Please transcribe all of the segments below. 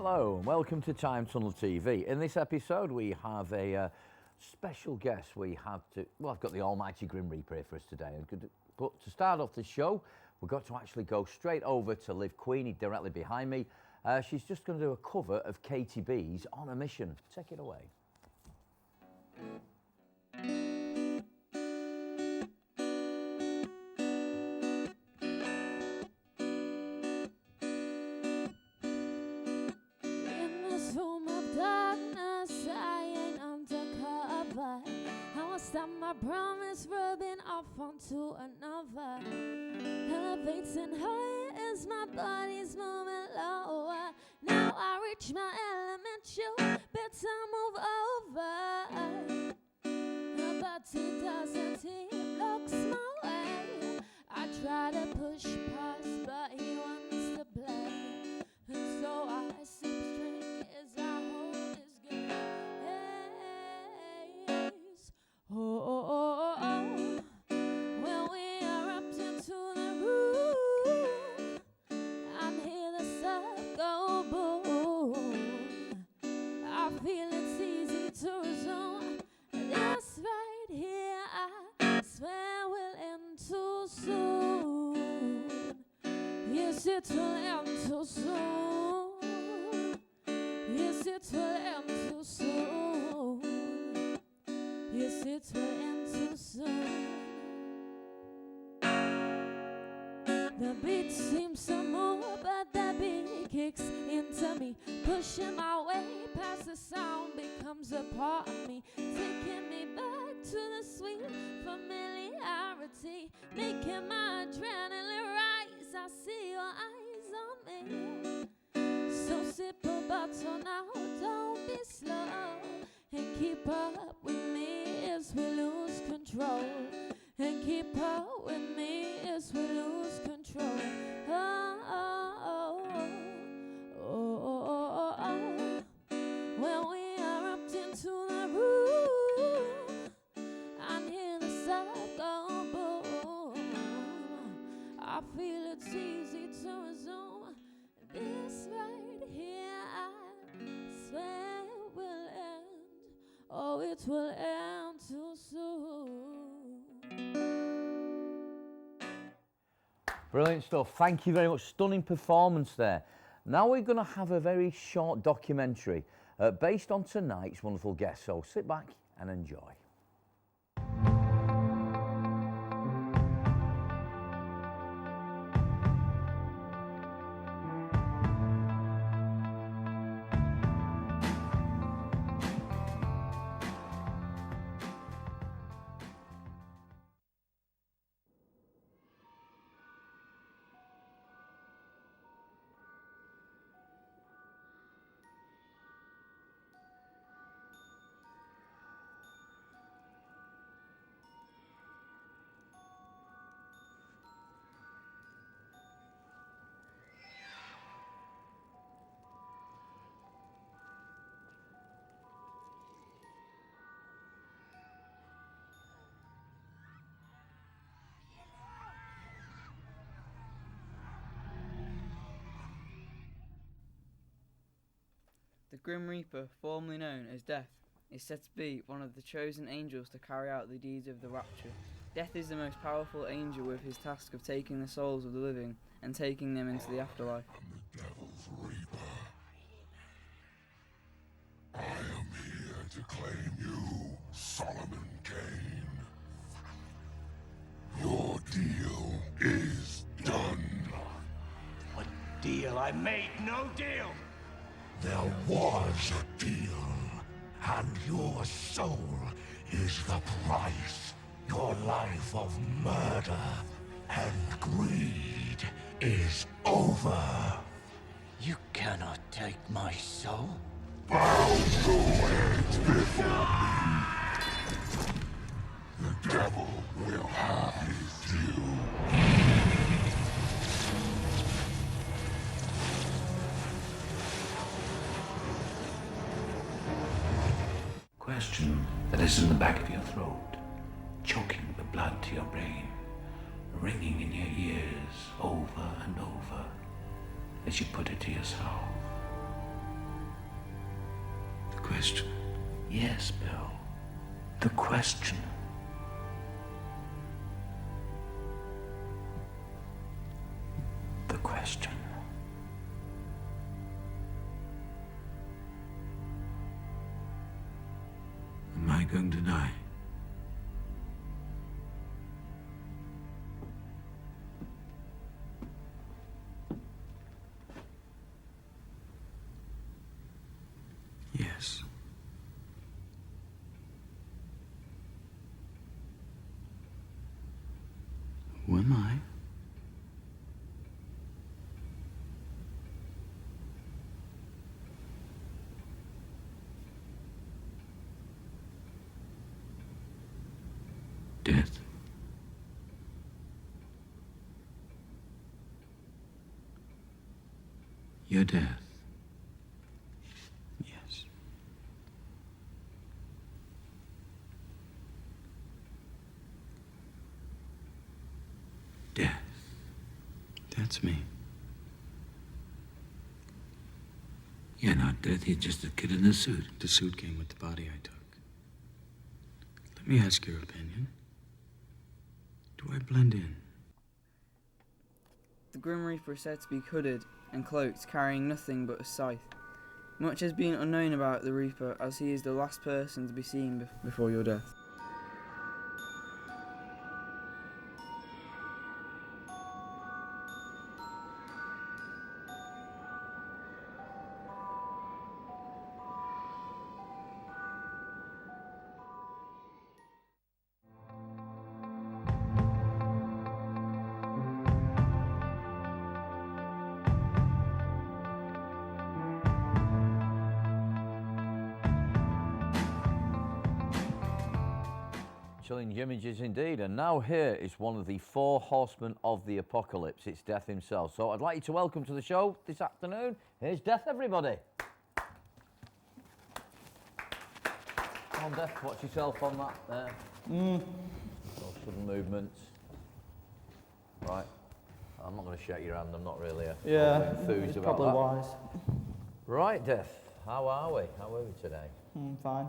Hello and welcome to Time Tunnel TV. In this episode we have a special guest. I've got the almighty Grim Reaper here for us today. But to start off the show, we've got to actually go straight over to Liv Queenie directly behind me. She's just going to do a cover of Katie B's On a Mission. Take it away. My promise rubbing off onto another. Elevating higher as my body's moving lower. Now I reach my element, you better move over. But it doesn't, he blocks my way. I try to push past, but he wants to play. And so I sip drink as I hold his gaze. When we erupt into the room, I hear the surf go boom. I feel it's easy to resume. This right here, I swear will end too soon. Yes, it will end too soon. Yes, it will end too soon. Yes, it will end too soon. The beat seems to move, but the beat kicks into me, pushing my way past the sound, becomes a part of me, taking me back to the sweet familiarity, making my adrenaline rise. I see your eyes on me, so sip a bottle now, don't be slow, and keep up with me as we lose control. And keep up with me as we lose control. When we erupt into the room, I hear the surf go boom. I feel it's easy to resume. This right here, I swear will end. Oh, it will end too soon. Brilliant stuff. Thank you very much. Stunning performance there. Now we're going to have a very short documentary based on tonight's wonderful guest. So sit back and enjoy. The Grim Reaper, formerly known as Death, is said to be one of the chosen angels to carry out the deeds of the rapture. Death is the most powerful angel with his task of taking the souls of the living and taking them into the afterlife. I'm the Devil's Reaper. I am here to claim you, Solomon Kane. Your deal is done. What deal? I made no deal! There was a deal, and your soul is the price. Your life of murder and greed is over. You cannot take my soul. Bow your heads before me. The devil will have his due. Question that is in the back of your throat, choking the blood to your brain, ringing in your ears over and over as you put it to yourself. question. Yes, Bill. The question. The question. Am I going to die? Yes. Who am I? Death. Your death. Yes. Death. That's me. You're not Death, you're just a kid in a suit. The suit came with the body I took. Let me ask your opinion. Do I blend in? The Grim Reaper is said to be hooded and cloaked, carrying nothing but a scythe. Much has been unknown about the Reaper, as he is the last person to be seen before your death. Chilling images indeed, and now here is one of the four horsemen of the apocalypse. It's Death himself. So I'd like you to welcome to the show this afternoon. Here's Death, everybody. Come on, Death, watch yourself on that there. No sudden movements. Right. I'm not going to shake your hand. I'm not really enthused it's about probably that. wise. Right, Death. How are we? How are we today? Fine.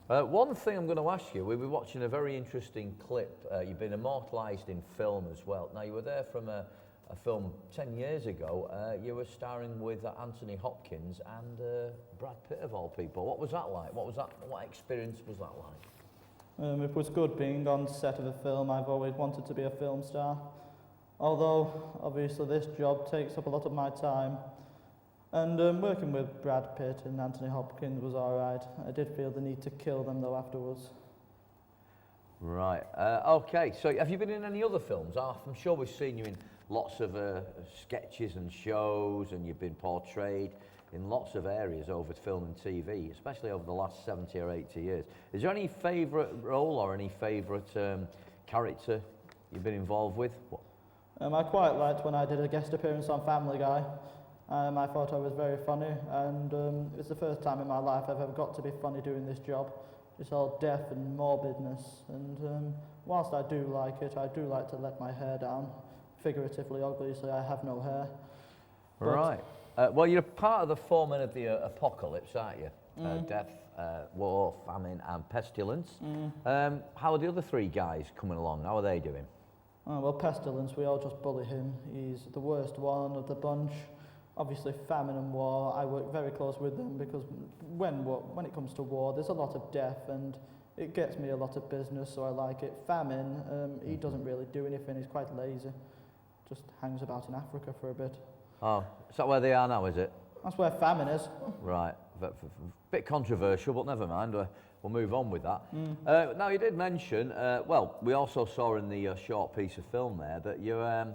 One thing I'm going to ask you, we were watching a very interesting clip. You've been immortalised in film as well. Now, you were there from a film 10 years ago. You were starring with Anthony Hopkins and Brad Pitt, of all people. What was that like? What experience was that like? It was good being on set of a film. I've always wanted to be a film star. Although, obviously, this job takes up a lot of my time. And working with Brad Pitt and Anthony Hopkins was all right. I did feel the need to kill them, though, afterwards. Right. Okay, so have you been in any other films? I'm sure we've seen you in lots of sketches and shows, and you've been portrayed in lots of areas over film and TV, especially over the last 70 or 80 years. Is there any favourite role or any favourite character you've been involved with? I quite liked when I did a guest appearance on Family Guy. I thought I was very funny, and it's the first time in my life I've ever got to be funny doing this job. It's all death and morbidness, and whilst I do like it, I do like to let my hair down. Figuratively, obviously, I have no hair. Right. Well, you're part of the four men of the apocalypse, aren't you? Death, war, famine, and pestilence. How are the other three guys coming along? How are they doing? Well, Pestilence, we all just bully him. He's the worst one of the bunch. Obviously, famine and war, I work very close with them because when it comes to war, there's a lot of death and it gets me a lot of business, so I like it. Famine, he doesn't really do anything, he's quite lazy. Just hangs about in Africa for a bit. Oh, is that where they are now, is it? That's where famine is. Right. Bit controversial, but never mind. We'll move on with that. Now, you did mention, well, we also saw in the short piece of film there that you're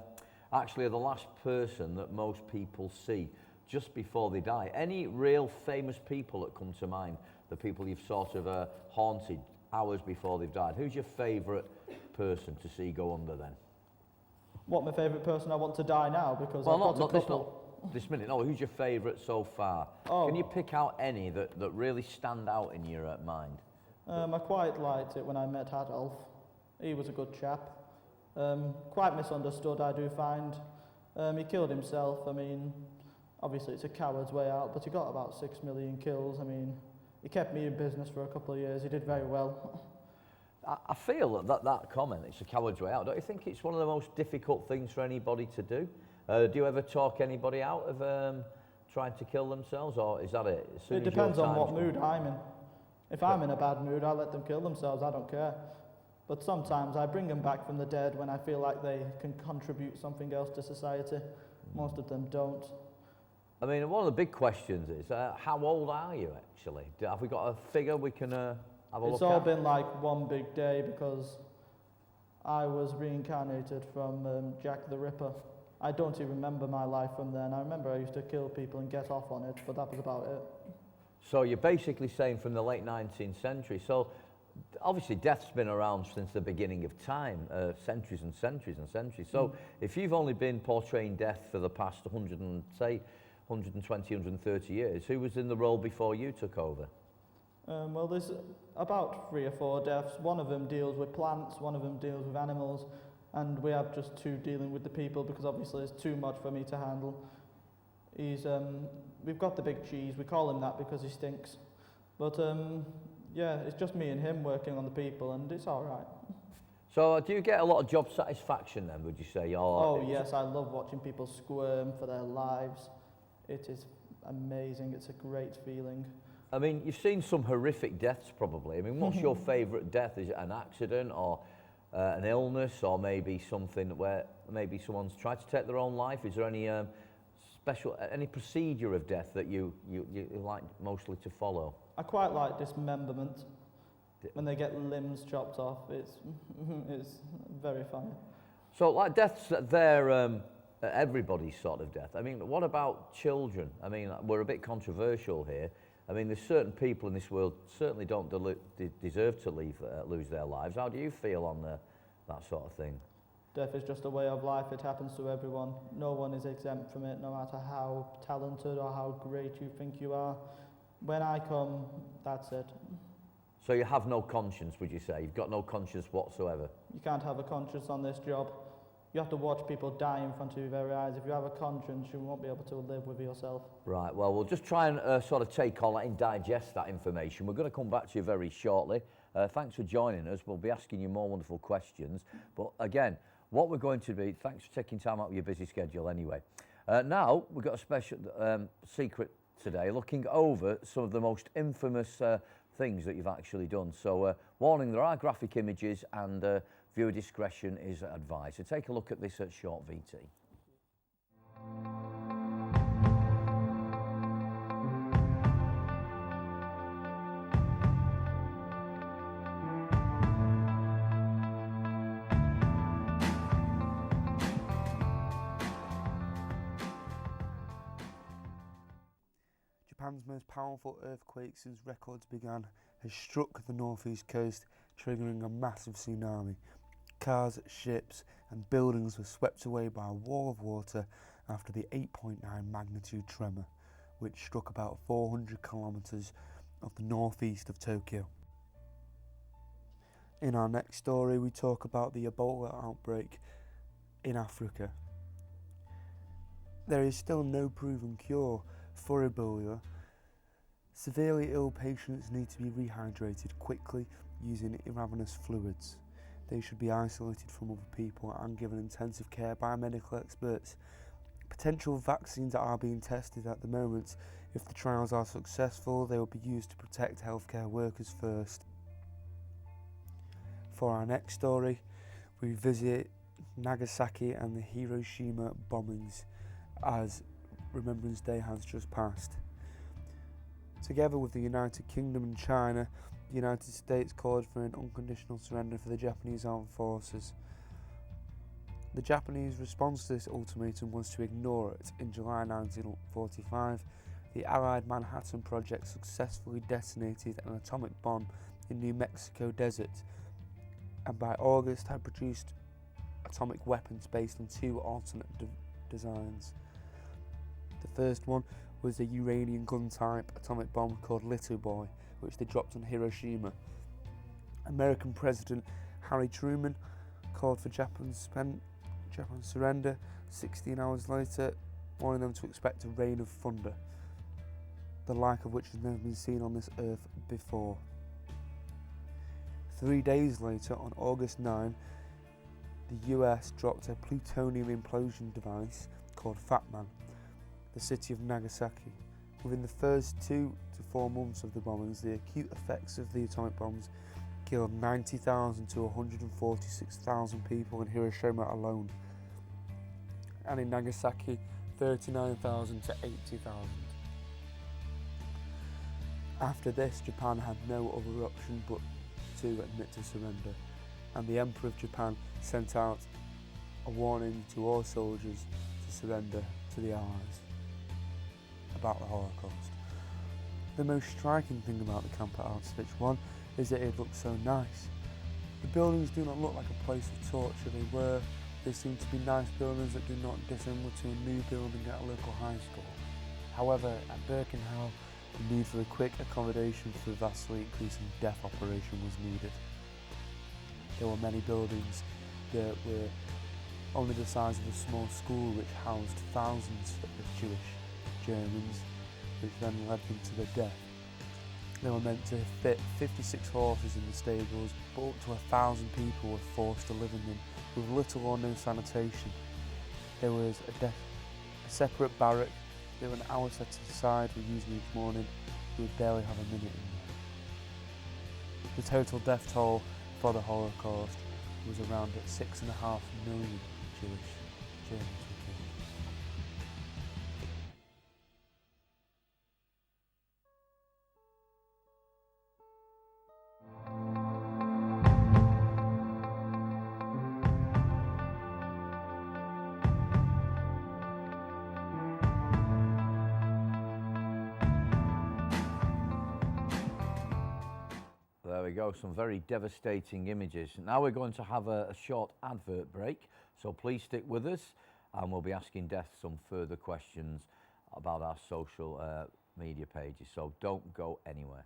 actually the last person that most people see just before they die. Any real famous people that come to mind, the people you've sort of haunted hours before they've died? Who's your favourite person to see go under then? What, my favourite person I want to die now? Because Well, I've got a couple. not this minute. No, who's your favourite so far? Oh. Can you pick out any that really stand out in your mind? I quite liked it when I met Adolf. He was a good chap. Quite misunderstood, I do find. He killed himself. I mean, obviously it's a coward's way out, but he got about 6 million kills. I mean, he kept me in business for a couple of years. He did very well. I feel that comment, it's a coward's way out. Don't you think it's one of the most difficult things for anybody to do? Do you ever talk anybody out of trying to kill themselves, or is that it? It depends on what mood I'm in. If I'm in a bad mood, I let them kill themselves, I don't care. But sometimes I bring them back from the dead when I feel like they can contribute something else to society. Most of them don't. I mean, one of the big questions is, how old are you actually? Have we got a figure we can have a look at? It's all been like one big day because I was reincarnated from Jack the Ripper. I don't even remember my life from then. I remember I used to kill people and get off on it, but that was about it. So you're basically saying from the late 19th century. So obviously death's been around since the beginning of time, centuries and centuries and centuries. So if you've only been portraying death for the past 120, 130 years, who was in the role before you took over? Well, there's about 3 or 4 deaths. One of them deals with plants, one of them deals with animals, and we have just 2 dealing with the people because obviously it's too much for me to handle. We've got the big cheese, we call him that because he stinks. But yeah, it's just me and him working on the people and it's all right. So do you get a lot of job satisfaction then, would you say? Oh yes, I love watching people squirm for their lives. It is amazing, it's a great feeling. I mean, you've seen some horrific deaths probably. I mean, what's your favourite death? Is it an accident or an illness or maybe something where maybe someone's tried to take their own life? Is there any any procedure of death that you like mostly to follow? I quite like dismemberment. When they get limbs chopped off, it's very funny. So like deaths, they're everybody's sort of death. I mean, what about children? I mean, we're a bit controversial here. I mean, there's certain people in this world certainly don't deserve to lose their lives. How do you feel on that sort of thing? Death is just a way of life. It happens to everyone. No one is exempt from it, no matter how talented or how great you think you are. When I come, that's it. So you have no conscience, would you say? You've got no conscience whatsoever? You can't have a conscience on this job. You have to watch people die in front of your very eyes. If you have a conscience, you won't be able to live with yourself. Right, well, we'll just try and sort of take all that and digest that information. We're going to come back to you very shortly. Thanks for joining us. We'll be asking you more wonderful questions. But again, what we're going to be, thanks for taking time out of your busy schedule anyway. Now, we've got a special secret today, looking over some of the most infamous things that you've actually done. So, warning, there are graphic images and viewer discretion is advised. So take a look at this short VT. Japan's most powerful earthquake since records began has struck the northeast coast, triggering a massive tsunami. Cars, ships and buildings were swept away by a wall of water after the 8.9 magnitude tremor, which struck about 400 kilometres of the northeast of Tokyo. In our next story, we talk about the Ebola outbreak in Africa. There is still no proven cure for Ebola. Severely ill patients need to be rehydrated quickly using intravenous fluids. They should be isolated from other people and given intensive care by medical experts. Potential vaccines are being tested at the moment. If the trials are successful, they will be used to protect healthcare workers first. For our next story, we visit Nagasaki and the Hiroshima bombings as Remembrance Day has just passed. Together with the United Kingdom and China, the United States called for an unconditional surrender for the Japanese armed forces. The Japanese response to this ultimatum was to ignore it. In July 1945, the Allied Manhattan Project successfully detonated an atomic bomb in New Mexico desert, and by August had produced atomic weapons based on 2 alternate designs. The first one was a uranium gun-type atomic bomb called Little Boy, which they dropped on Hiroshima. American President Harry Truman called for Japan's surrender 16 hours later, warning them to expect a rain of thunder. the like of which has never been seen on this earth before. 3 days later, on August 9, the US dropped a plutonium implosion device called Fat Man, the city of Nagasaki. Within the first 2 to 4 months of the bombings, the acute effects of the atomic bombs killed 90,000 to 146,000 people in Hiroshima alone, and in Nagasaki 39,000 to 80,000. After this, Japan had no other option but to admit to surrender, and the Emperor of Japan sent out a warning to all soldiers to surrender to the Allies about the Holocaust. The most striking thing about the camp at Auschwitz, one, is that it looks so nice. The buildings do not look like a place of torture. They seem to be nice buildings that do not dissimilar to a new building at a local high school. However, at Birkenau, the need for a quick accommodation for the vastly increasing death operation was needed. There were many buildings that were only the size of a small school which housed thousands of Jewish Germans, which then led them to their death. They were meant to fit 56 horses in the stables, but up to 1,000 people were forced to live in them with little or no sanitation. There was a separate barrack. There were an hour set aside for using each morning. We would barely have a minute in there. The total death toll for the Holocaust was around 6.5 million Jewish Germans were killed. There we go, some very devastating images. Now we're going to have a short advert break, so please stick with us, and we'll be asking Death some further questions about our social media pages, so don't go anywhere.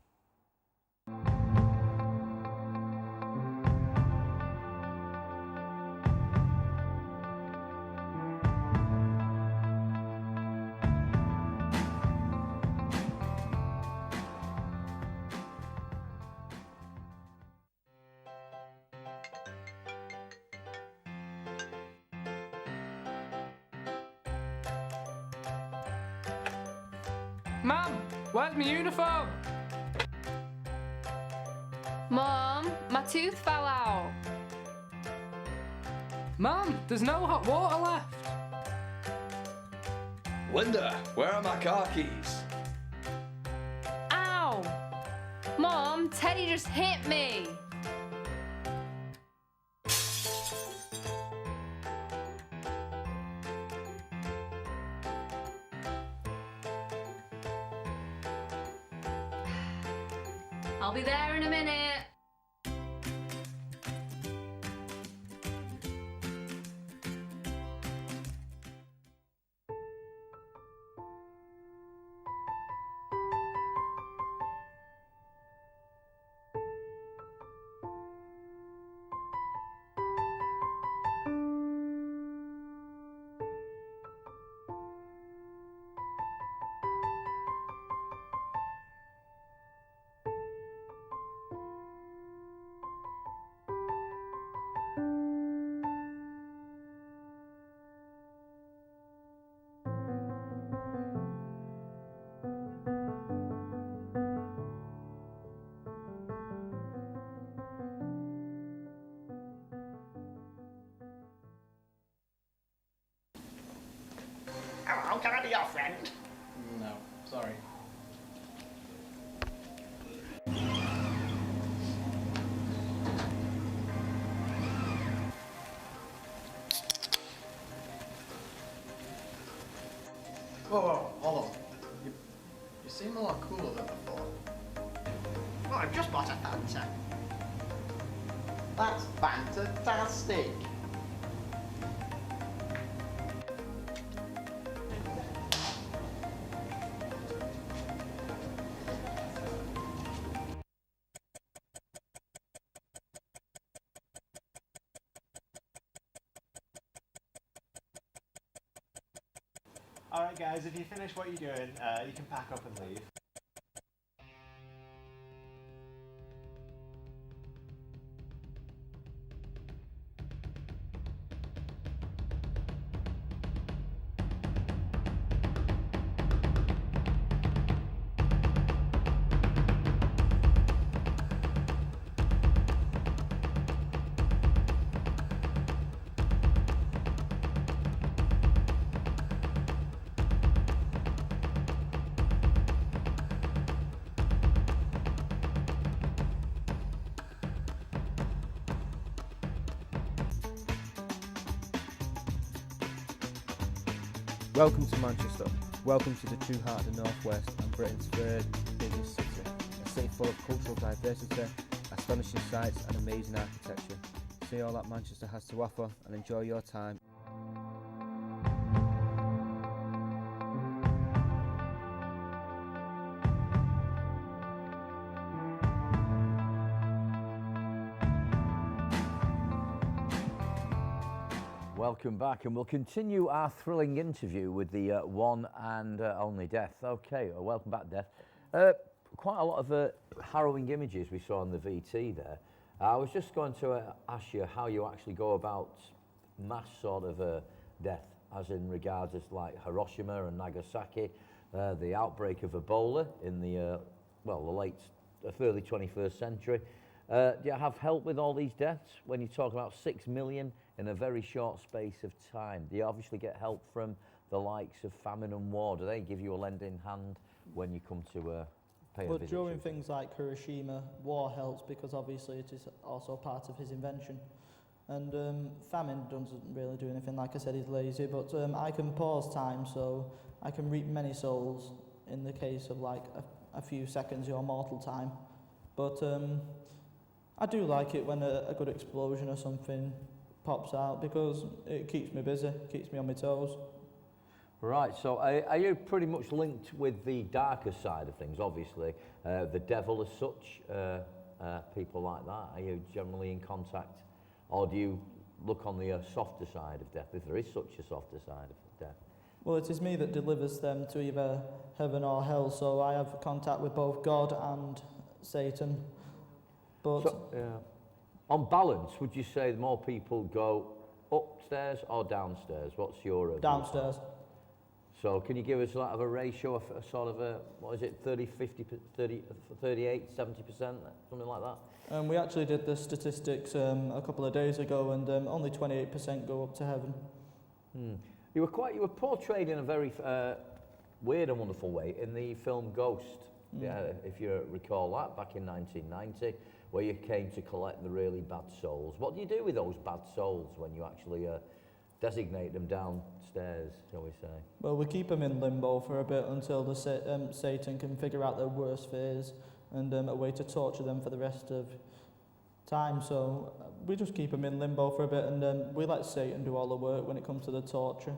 Mum, where's my uniform? Mum, my tooth fell out. Mum, there's no hot water left. Linda, where are my car keys? Ow! Mum, Teddy just hit me. I'll be there in a minute. Hello, can I be your friend? No, sorry. Whoa, hold on. You seem a lot cooler than before. Well, I've just bought a Fanta. That's fantastic. Alright guys, if you finish what you're doing, you can pack up and leave. Welcome to Manchester. Welcome to the true heart of the Northwest and Britain's third biggest city. A city full of cultural diversity, astonishing sights and amazing architecture. See all that Manchester has to offer and enjoy your time. Welcome back, and we'll continue our thrilling interview with the one and only Death. Okay, welcome back, Death. Quite a lot of harrowing images we saw on the VT there. I was just going to ask you how you actually go about mass sort of death, as in regards as like Hiroshima and Nagasaki, the outbreak of Ebola in the early 21st century. Do you have help with all these deaths when you talk about 6 million in a very short space of time? Do you obviously get help from the likes of famine and war? Do they give you a lending hand when you come to pay a Well, visit? during things like Hiroshima, war helps because obviously it is also part of his invention. And famine doesn't really do anything. Like I said, he's lazy, but I can pause time, so I can reap many souls in the case of like a few seconds your mortal time. But I do like it when a good explosion or something pops out because it keeps me busy, keeps me on my toes. Right, so are you pretty much linked with the darker side of things, obviously, the devil as such, people like that? Are you generally in contact, or do you look on the softer side of death, if there is such a softer side of death? Well, it is me that delivers them to either heaven or hell, so I have contact with both God and Satan. But on balance, would you say more people go upstairs or downstairs? What's your downstairs. So can you give us sort of a ratio of a sort of a, what is it, 30, 50, 30, 38, 70%, something like that? We actually did the statistics a couple of days ago, and only 28% go up to heaven. You were portrayed in a very weird and wonderful way in the film Ghost, if you recall that, back in 1990, where you came to collect the really bad souls. What do you do with those bad souls when you actually designate them downstairs, shall we say? Well, we keep them in limbo for a bit until the Satan can figure out their worst fears and a way to torture them for the rest of time. So we just keep them in limbo for a bit, and we let Satan do all the work when it comes to the torture.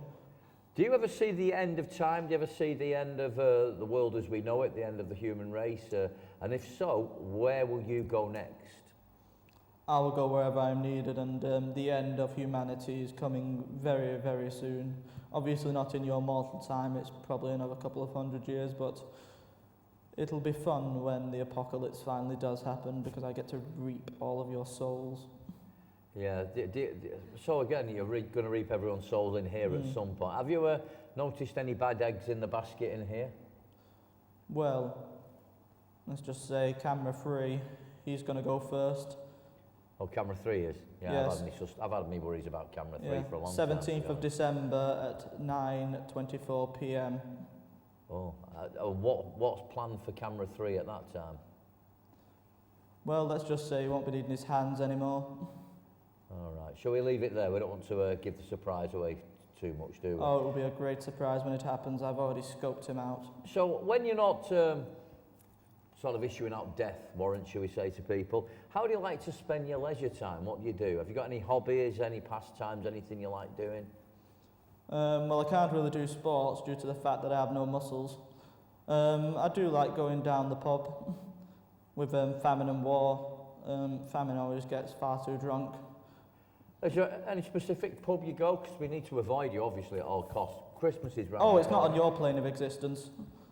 Do you ever see the end of time? Do you ever see the end of the world as we know it, the end of the human race? And if so, where will you go next? I will go wherever I'm needed, and the end of humanity is coming very, very soon. Obviously not in your mortal time, it's probably another couple of 100 years, but it'll be fun when the apocalypse finally does happen, because I get to reap all of your souls. Yeah, so again, you're going to reap everyone's soul in here at some point. Have you noticed any bad eggs in the basket in here? Well, let's just say camera 3, he's going to go first. Oh, camera 3 is? Yeah, yes. I've had me worries about camera 3 for a long time. 17th of December at 9:24 p.m. Oh, what's planned for camera 3 at that time? Well, let's just say he won't be needing his hands anymore. All right. Shall we leave it there? We don't want to give the surprise away too much, do we? Oh, it will be a great surprise when it happens. I've already scoped him out. So when you're not sort of issuing out death warrants, shall we say, to people, how do you like to spend your leisure time? What do you do? Have you got any hobbies, any pastimes, anything you like doing? Well, I can't really do sports due to the fact that I have no muscles. I do like going down the pub with famine and war. Famine always gets far too drunk. Is there any specific pub you go? Because we need to avoid you, obviously, at all costs. Christmas is round. Oh, it's not on your plane of existence.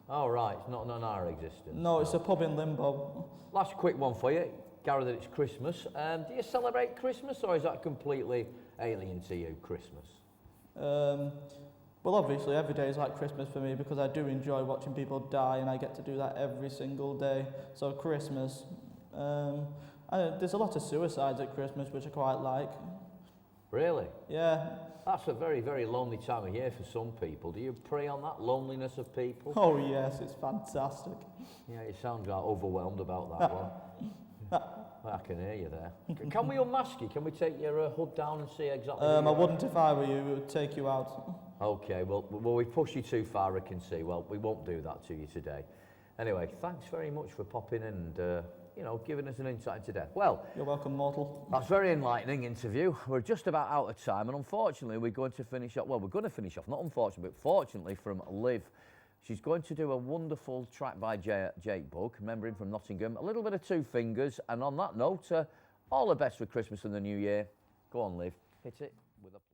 Oh, right. It's not on our existence. No, it's a pub in limbo. Last quick one for you. Gather that it's Christmas. Do you celebrate Christmas, or is that completely alien to you, Christmas? Well, obviously, every day is like Christmas for me because I do enjoy watching people die, and I get to do that every single day. So Christmas. There's a lot of suicides at Christmas, which I quite like. Really? Yeah. That's a very, very lonely time of year for some people. Do you prey on that loneliness of people? Oh, yes, it's fantastic. Yeah, you sound like overwhelmed about that one. Well, I can hear you there. Can we unmask you? Can we take your hood down and see exactly? I wouldn't if I were you. It would take you out. Okay, well, we push you too far, I can see. Well, we won't do that to you today. Anyway, thanks very much for popping in and, you know, giving us an insight into death. Well, you're welcome, mortal. That's a very enlightening interview. We're just about out of time, and unfortunately, we're going to finish off. Well, we're going to finish off, not unfortunately, but fortunately from Liv. She's going to do a wonderful track by Jake Bug, remembering from Nottingham, a little bit of Two Fingers, and on that note, all the best for Christmas and the New Year. Go on, Liv, hit it with a plot.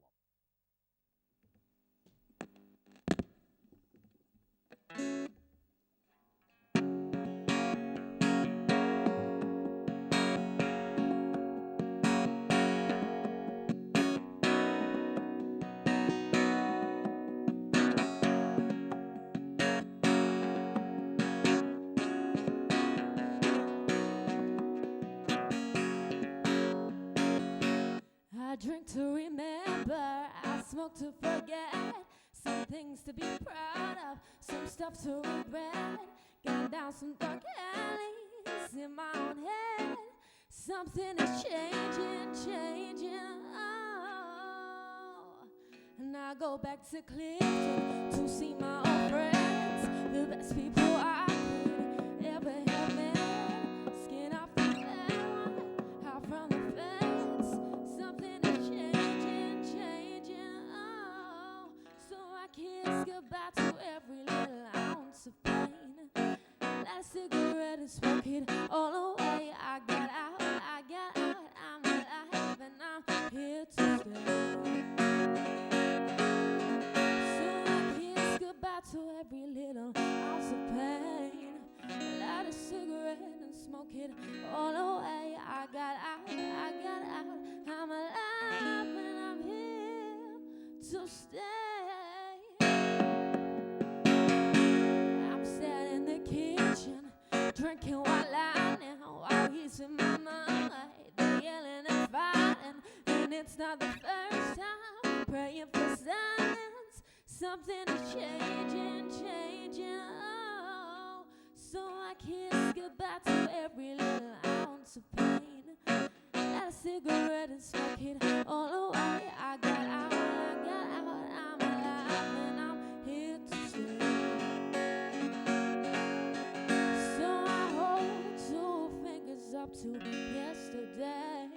I drink to remember, I smoke to forget. Some things to be proud of, some stuff to regret. Gone down some dark alleys in my own head. Something is changing, oh. And I go back to Clifton to see my old friends, the best people I could ever have met. Skin off the fence, out from the fence. Something is changing, oh. So I kiss goodbye to every little ounce of pain. Light a cigarette and smoke it all away. I got out, I'm alive and I'm here to stay. So I kiss goodbye to every little ounce of pain. Light a cigarette and smoke it all away. I got out, I'm alive and I'm here to stay. I'm sat in the kitchen, drinking white lightning, while he's in my mind. They're yelling and fighting, and it's not the first time. Praying for silence, something is changing, oh. So I kiss goodbye to every little ounce of pain. Light a cigarette and smoke it all away. I got out, I'm alive and I'm here to stay. So I hold 2 fingers up to yesterday.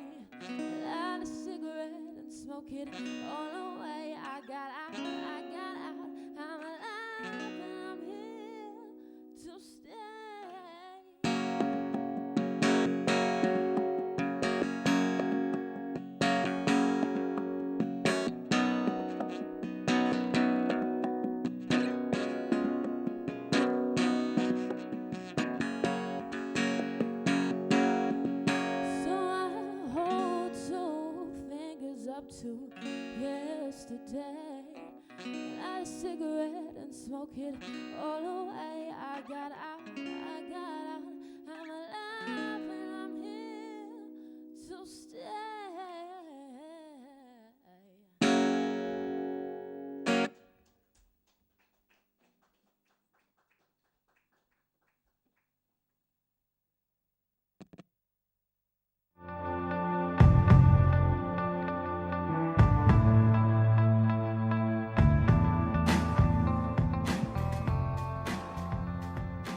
Light a cigarette and smoke it all away. I got out, I'm alive and I'm here to stay. So I hold 2 fingers up to yesterday. Light a cigarette and smoke it all away. I got out, I'm alive and I'm here to stay.